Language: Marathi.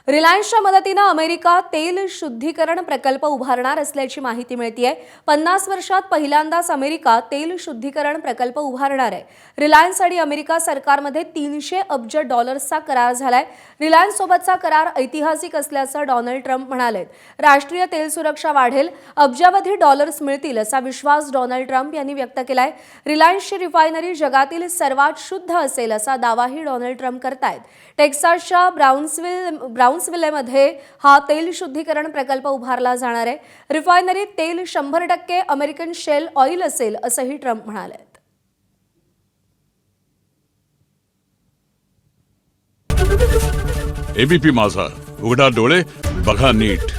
रिलायन्सच्या मदतीने अमेरिका तेल शुद्धीकरण प्रकल्प उभारणार असल्याची माहिती मिळतेय। 50 वर्षात पहिल्यांदाच अमेरिका तेल शुद्धीकरण प्रकल्प उभारणार आहे। रिलायन्स आणि अमेरिका सरकारमध्ये 300 अब्ज डॉलर्सचा करार झालाय। रिलायन्स सोबतचा करार ऐतिहासिक असल्याचं डोनाल्ड ट्रम्प म्हणाले। राष्ट्रीय तेल सुरक्षा वाढेल, अब्जावधी डॉलर्स मिळतील असा विश्वास डोनाल्ड ट्रम्प यांनी व्यक्त केलाय। रिलायन्सची रिफायनरी जगातील सर्वात शुद्ध असेल असा दावाही डोनाल्ड ट्रम्प करतायत। टेक्सासच्या ब्राउन्सविलेमध्ये हा तेल शुद्धीकरण प्रकल्प उभारला जाणार आहे। रिफायनरीत तेल 100% अमेरिकन शेल ऑइल असेल असंही ट्रम्प म्हणाले। एबीपी माझा, उघडा डोळे बघा नीट।